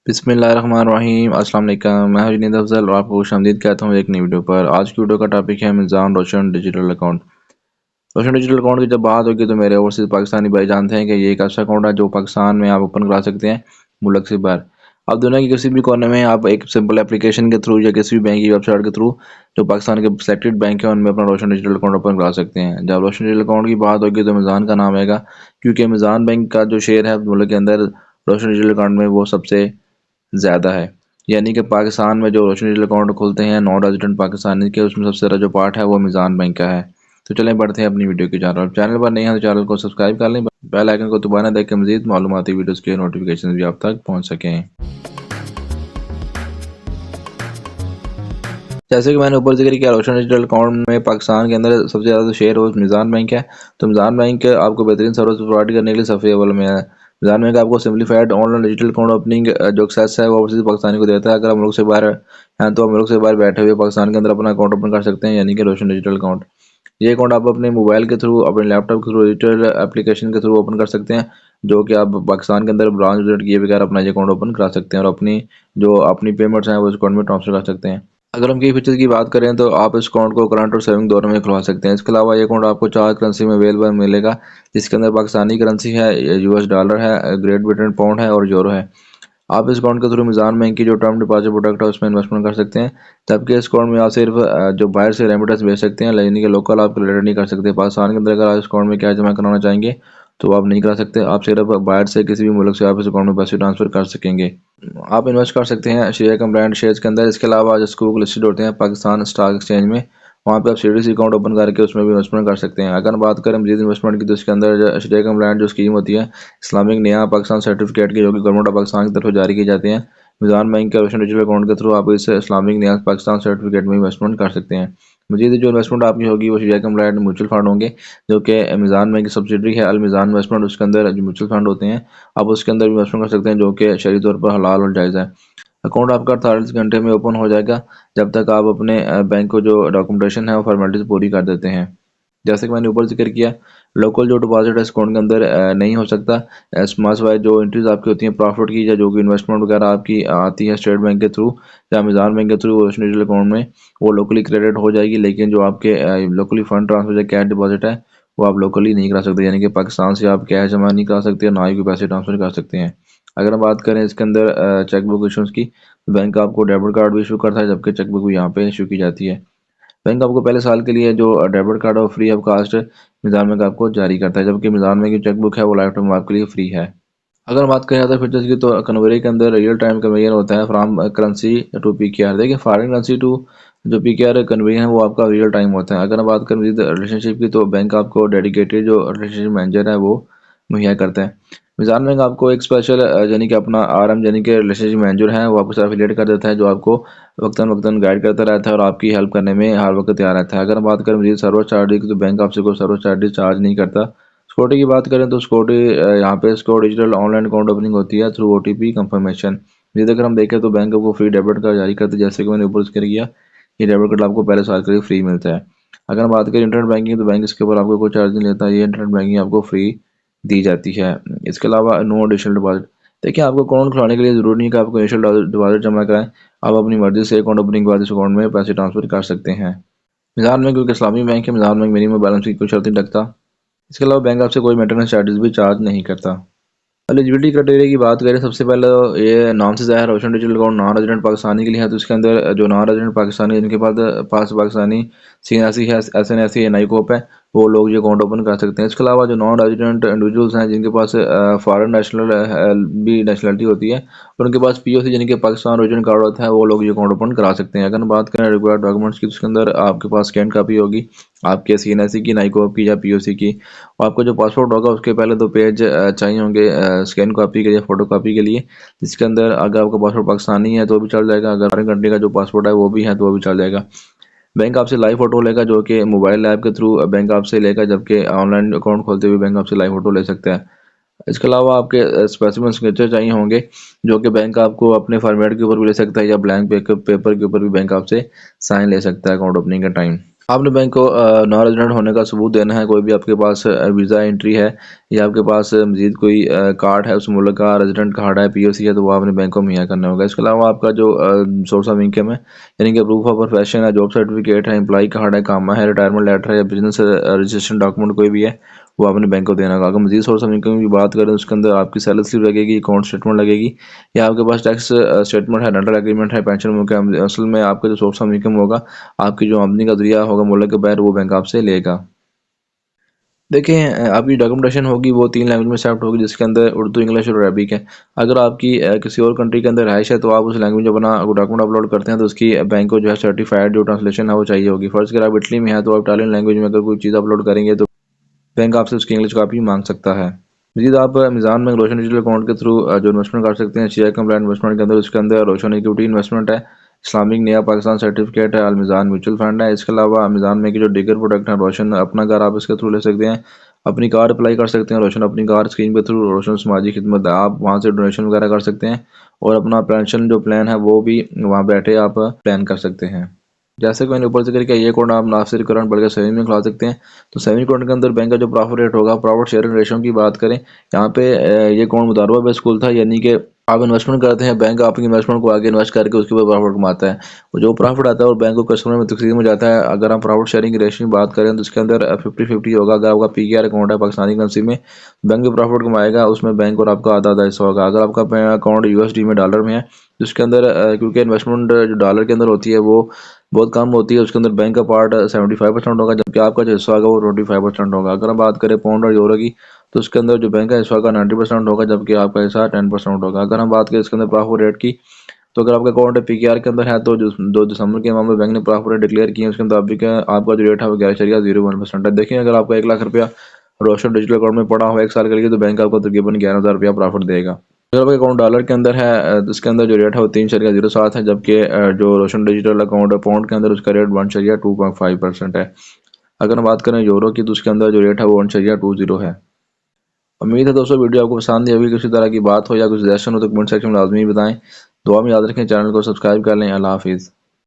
बिस्मिल्लाहिर्रहमानिर्रहीम अस्सलाम वालेकुम। मैं हूं जुनैद अफजल और आपको खुशामदीद कहता हूं एक नई वीडियो पर। आज की वीडियो का टॉपिक है मिज़ान रोशन डिजिटल अकाउंट। रोशन डिजिटल अकाउंट की जब बात होगी तो मेरे ओवरसीज़ पाकिस्तानी भाई जानते हैं कि ये एक ऐसा अकाउंट है जो पाकिस्तान में आप ओपन करा सकते हैं मुल्क से बाहर। आप दुनिया के किसी भी कोने में आप एक सिंपल एप्लीकेशन के थ्रू या किसी भी बैंक की वेबसाइट के थ्रू जो पाकिस्तान के सेलेक्टेड बैंक है उनमें अपना रोशन डिजिटल अकाउंट ओपन करा सकते हैं। जब रोशन डिजिटल अकाउंट की बात होगी तो मिज़ान का नाम आएगा, क्योंकि मिज़ान बैंक का जो शेयर है मुल्क के अंदर रोशन डिजिटल अकाउंट में वो सबसे ज़्यादा है। यानी कि पाकिस्तान में जो रोशन डिजिटल अकाउंट खुलते हैं नॉन रेजिडेंट पाकिस्तानी के, उसमें सबसे ज़्यादा जो पार्ट है वो मिज़ान बैंक का है। तो चलें बढ़ते हैं अपनी वीडियो की जानब। चैनल पर नए हैं तो चैनल को सब्सक्राइब कर लें, बेल आइकन को दबाना ताकि मज़ीद मालूमाती वीडियोज़ के नोटिफिकेशन भी आप तक पहुँच सकें। जैसे कि मैंने ऊपर जिक्र किया, रोशन डिजिटल अकाउंट में पाकिस्तान के अंदर सबसे ज़्यादा शेयर वो मिज़ान बैंक है। तो मिज़ान बैंक आपको बेहतरीन सर्विस प्रोवाइड करने के लिए सफ़े अव्वल में है। मिज़ान बैंक आपको simplified online digital account opening जो एक्सेस है वो ओवरसीज़ पाकिस्तानी को देता है। अगर आप मुल्क से बाहर हैं तो आप मुल्क से बाहर बैठे हुए पाकिस्तान के अंदर अपना अकाउंट ओपन कर सकते हैं, यानी कि रोशन डिजिटल अकाउंट। ये अकाउंट आप अपने मोबाइल के थ्रू, अपने लैपटॉप के थ्रू, डिजिटल एप्लीकेशन के थ्रू ओपन कर सकते हैं, जो कि आप पाकिस्तान के अंदर ब्रांच विजिट किए बगैर अपना ये अकाउंट ओपन करा सकते हैं और अपनी पेमेंट्स हैं वो इस अकाउंट में ट्रांसफर कर सकते हैं। अगर हम की फीचर्स की बात करें तो आप इस अकाउंट को करंट और सेविंग दोनों में खुलवा सकते हैं। इसके अलावा ये अकाउंट आपको 4 करेंसी में अवेलेबल मिलेगा, जिसके अंदर पाकिस्तानी करेंसी है, यूएस डॉलर है, ग्रेट ब्रिटेन पाउंड है और यूरो है। आप इस अकाउंट के थ्रू मिज़ान बैंक की जो टर्म डिपॉजिट प्रोडक्ट है उसमें इन्वेस्टमेंट कर सकते हैं, जबकि इस अकाउंट में आप सिर्फ जो बाहर से रेमिटेंस भेज सकते हैं, यानी कि लोकल आप क्रेडिट नहीं कर सकते। पाकिस्तान के अंदर अगर आप इस अकाउंट में कैश जमा कराना चाहेंगे तो आप नहीं करा सकते। आप सिर्फ बाहर से किसी भी मुल्क से आप इस अकाउंट में पैसे ट्रांसफर कर सकेंगे। आप इन्वेस्ट कर सकते हैं शेयर कंप्लाइंट शेयर्स के अंदर। इसके अलावा जो स्कूल लिस्टेड होते हैं पाकिस्तान स्टॉक एक्सचेंज में, वहाँ पे आप सीडीसी अकाउंट ओपन करके उसमें भी इन्वेस्टमेंट कर सकते हैं। अगर बात करें मजीद इन्वेस्टमेंट की तो इसके अंदर शेयर कंप्लाइंट जो स्कीम होती है इस्लामिक नया पाकिस्तान सर्टिफिकेट की, जो कि गवर्नमेंट ऑफ पाकिस्तान की तरफ से जारी की जाती हैं, मिज़ान बैंक के रोशन डिजिटल अकाउंट के थ्रू आप इस इस्लामिक नया पाकिस्तान सर्टिफिकेट में इन्वेस्टमेंट कर सकते हैं। मजीद जो इन्वेस्टमेंट आपकी होगी वो शेयर कंप्लाइंट म्यूचुअल फंड होंगे, जो कि मिज़ान बैंक की सब्सिडरी है अल मिज़ान इन्वेस्टमेंट। उसके अंदर जो म्यूचुअल फंड होते हैं आप उसके अंदर भी इन्वेस्टमेंट कर सकते हैं, जो कि शरई तौर पर हलाल और जायज़ है। अकाउंट आपका 48 घंटे में ओपन हो जाएगा, जब तक आप अपने बैंक को जो डॉक्यूमेंटेशन है वो फॉर्मेलिटीज़ पूरी कर देते हैं। जैसे कि मैंने ऊपर जिक्र किया, लोकल जो डिपॉजिट है इस अकाउंट के अंदर नहीं हो सकता। स्मॉल वाइज जो एंट्रीज आपकी होती हैं प्रॉफिट की या जो कि इन्वेस्टमेंट वगैरह आपकी आती है स्टेट बैंक के थ्रू या मिज़ान बैंक के थ्रू रोशन डिजिटल अकाउंट में, वो लोकली क्रेडिट हो जाएगी। लेकिन जो आपके लोकली फंड ट्रांसफर या कैश डिपॉजिट है वो आप लोकली नहीं करा सकते, यानी कि पाकिस्तान से आप कैश जमा नहीं करा सकते, ना ही कोई पैसे ट्रांसफर कर सकते हैं। अगर हम बात करें इसके अंदर चेकबुक इशूज़ की, तो बैंक आपको डेबिट कार्ड भी इशू करता है, जबकि चेकबुक भी यहाँ पे इशू की जाती है। बैंक आपको पहले साल के लिए जो डेबिट कार्ड है वो free of cost Meezan bank आपको जारी करता है, जबकि मिज़ान बैंक की चेकबुक है वो लाइफ टाइम आपके लिए फ्री है। अगर बात करें अदर फीचर्स की तो कन्वेरी के अंदर रियल टाइम कन्वेयर होता है फ्राम करेंसी टू पीकेआर। देखिए फॉरेन करेंसी टू जो पीकेआर कन्वेयर है वो आपका रियल टाइम होता है। अगर हम बात करें रिलेशनशिप की तो बैंक आपको डेडिकेटेड जो रिलेशनशिप मैनेजर है वो मुहैया करता है। मिज़ान बैंक आपको एक स्पेशल यानी कि अपना आरएम यानी कि रिलेशनशिप मैनेजर है वो आपके साथ एफिलिएट कर देता है, जो आपको वक्तन वक्तन गाइड करता रहता है और आपकी हेल्प करने में हर वक्त तैयार रहता है। अगर हम बात करें मजीद सर्विस चार्ज की तो बैंक आपसे कोई सर्विस चार्ज नहीं करता। सिक्योरिटी की बात करें तो सिक्योरिटी यहाँ पे secure digital online account opening होती है थ्रू ओटीपी कंफर्मेशन। जिसे अगर हम देखें तो बैंक आपको फ्री डेबिट कार्ड जारी करते हैं, जैसे कि मैंने ऊपर जिक्र किया, ये डेबिट कार्ड आपको पहले साल के लिए फ्री मिलता है। अगर हम बात करें इंटरनेट बैंकिंग तो बैंक इसके ऊपर आपको कोई चार्ज नहीं लेता, ये इंटरनेट बैंकिंग आपको फ्री दी जाती है। इसके अलावा नो एडिशनल डिपॉजिट। देखिए आपको अकाउंट खुलाने के लिए ज़रूरी नहीं कि आपको इनिशियल डिपॉजिट जमा कराएं, आप अपनी मर्जी से अकाउंट ओपनिंग के बाद इस अकाउंट में पैसे ट्रांसफर कर सकते हैं। मिज़ान बैंक क्योंकि इस्लामी बैंक है, मिज़ान बैंक मिनिमम बैलेंस की कोई शर्त नहीं रखता। इसके अलावा बैंक आपसे कोई मेंटेनेंस चार्जेस भी चार्ज नहीं करता। एलिजिबिलिटी क्राइटेरिया की बात करें, सबसे पहले तो ये नाम से ज़ाहिर Roshan digital account non resident Pakistani के लिए है, तो इसके अंदर जो नॉन रेजिडेंट पाकिस्तानी जिनके पास पाकिस्तानी सीएनआरसी है, एसएनएसी है, नाइकोप है, वो लोग ये अकाउंट ओपन कर सकते हैं। इसके अलावा जो नॉन रेजिडेंट इंडिविजुअल्स हैं जिनके पास फॉरेन नेशनल भी नेशनलिटी होती है और उनके पास पीओसी यानी कि पाकिस्तान ओरिजिन कार्ड होता है, वो लोग ये अकाउंट ओपन करा सकते हैं। अगर बात करें रिक्वायर्ड डॉक्यूमेंट्स की तो उसके अंदर आपके पास स्कैन कापी होगी आपके सीएनआरसी की, नाइकोप की या पीओसी की। और आपको जो पासपोर्ट होगा उसके पहले 2 पेज चाहिए होंगे स्कैन कॉपी के लिए, फ़ोटो कॉपी के लिए, जिसके अंदर अगर आपका पासपोर्ट पाकिस्तानी है तो भी चल जाएगा, अगर फॉरेन कंट्री का जो पासपोर्ट है वो भी है तो वो भी चल जाएगा। बैंक आपसे लाइव फ़ोटो लेगा, जो कि मोबाइल ऐप के थ्रू बैंक आपसे लेगा, जबकि ऑनलाइन अकाउंट खोलते हुए बैंक आपसे लाइव फ़ोटो ले सकता है। इसके अलावा आपके स्पेसिमेन सिग्नेचर चाहिए होंगे, जो कि बैंक आपको अपने फॉर्मेट के ऊपर भी ले सकता है या ब्लैंक पेपर के ऊपर भी बैंक आपसे साइन ले सकता है अकाउंट ओपनिंग का टाइम। आपने बैंक को नॉन रेजिडेंट होने का सबूत देना है। कोई भी आपके पास वीज़ा एंट्री है या आपके पास मज़ीद कोई कार्ड है उस मुल्क का, रेजिडेंट कार्ड है, पीओसी है, तो वो आपने बैंक को मुहैया करना होगा। इसके अलावा आपका जो सोर्स ऑफ इनकम है, यानी कि प्रूफ ऑफ प्रोफेशन है, जॉब सर्टिफिकेट है, एम्प्लॉय कार्ड है, कामा है, रिटायरमेंट लेटर है या बिजनेस रजिस्ट्रेशन डॉक्यूमेंट कोई भी है, वो आपने बैंक को देना होगा। अगर मज़ीद सोर्स ऑफ इनकम की बात करें तो उसके अंदर आपकी सैलरी स्लिप लगेगी, अकाउंट स्टेटमेंट लगेगी, या आपके पास टैक्स स्टेटमेंट है, रेंटल एग्रीमेंट है, पेंशन मुकम्मल। असल में आपका जो सोर्स ऑफ इनकम होगा, आपकी जो आमदनी का ज़रिया होगा मुल्क के बाहर, वो बैंक आपसे लेगा। देखिए आपकी डॉक्यूमेंटेशन होगी वो 3 लैंग्वेज में एक्सेप्ट होगी, जिसके अंदर उर्दू, इंग्लिश और अरबिक है। अगर आपकी किसी और कंट्री के अंदर रहाइश है तो आप उस लैंग्वेज में अपना डॉक्यूमेंट अपलोड करते हैं तो उसकी बैंक को जो है सर्टिफाइड जो ट्रांसलेशन है वो चाहिए होगी। फर्स्ट अगर आप इटली में है तो आप इटालियन लैंग्वेज में अगर कोई चीज़ अपलोड करेंगे तो बैंक आपसे उसकी इंग्लिश कॉपी मांग सकता है। मज़ीद आप मिज़ान बैंक रोशन डिजिटल अकाउंट के थ्रू जो इन्वेस्टमेंट कर सकते हैं, शेयर कंप्लाइंट इन्वेस्टमेंट के अंदर, उसके अंदर रोशन इक्विटी इन्वेस्टमेंट है, इस्लामिक नया पाकिस्तान सर्टिफिकेट है, अल मिज़ान म्यूचुअल फंड है। इसके अलावा मिज़ान में की जो डिगर प्रोडक्ट है, रोशन अपना घर आप इसके थ्रू ले सकते हैं, अपनी कार अप्लाई कर सकते हैं, रोशन अपनी कार स्कीम के थ्रू, रोशन समाजी खिदमत है, आप वहाँ से डोनेशन वगैरह कर सकते हैं और अपना पेंशन जो प्लान है वो भी वहाँ बैठे आप प्लान कर सकते हैं। जैसे कि मैंने ऊपर जिक्र किया, ये अकाउंट आप ना सिर्फ करंट बल्कि सेविंग में खुला सकते हैं। तो सेविंग अकाउंट के अंदर बैंक का जो प्रॉफिट रेट होगा, प्रॉफिट शेयरिंग रेशो की बात करें, यहाँ पे ये अकाउंट मुदारबा बेस्ड स्कूल था, यानी कि आप इन्वेस्टमेंट करते हैं, बैंक आपकी इन्वेस्टमेंट को आगे इन्वेस्ट करके उसके ऊपर प्रॉफिट कमाता है। वो जो प्रॉफिट आता है और बैंक को कस्टमर में तकसीम हो जाता है। अगर हम प्रॉफिट शेयरिंग की रेशो की बात करें तो इसके अंदर 50-50 होगा। अगर आपका पीकेआर अकाउंट है पाकिस्तानी करेंसी में, बैंक भी प्रॉफिट कमाएगा, उसमें बैंक और आपका आधा आधा हिस्सा होगा। अगर आपका अकाउंट यूएसडी में डॉलर में है तो उसके अंदर क्योंकि इन्वेस्टमेंट जो डॉलर के अंदर होती है वो बहुत कम होती है, उसके अंदर बैंक का पार्ट 75% होगा, जबकि आपका जो हिस्सा होगा वो 25% होगा। अगर हम बात करें पाउंड और यूरो की तो उसके अंदर जो बैंक का हिस्सा होगा 90% होगा, जबकि आपका हिस्सा 10% होगा। अगर हम बात करें इसके अंदर प्रॉफिट रेट की, तो अगर आपका अकाउंट पीकेआर के अंदर है तो जो 2 दिसंबर के मामले बैंक ने प्रॉफिट रेट डिक्लेयर किए, उसके मुताबिक आपका जो रेट है वो 11.01% है। देखिए अगर आपका 1 लाख रुपया रोशन डिजिटल अकाउंट में पड़ा हुआ 1 साल के लिए तो बैंक आपको तकरीबन 11,000 रुपया प्रॉफिट देगा। अगर आपका अकाउंट डॉलर के अंदर है तो इसके अंदर जो रेट है वो 3.07 है, जबकि जो रोशन डिजिटल अकाउंट है पाउंड के अंदर उसका रेट 1.25% है। अगर हम बात करें यूरो की तो उसके अंदर जो रेट है वो 1.20 है। उम्मीद है दोस्तों वीडियो आपको पसंद आई होगी। किसी तरह की बात हो या कुछ सजेशन हो तो कमेंट सेक्शन में लाजमी बताएं। दुआ में याद रखें, चैनल को सब्सक्राइब कर लें। अल्लाह हाफिज़।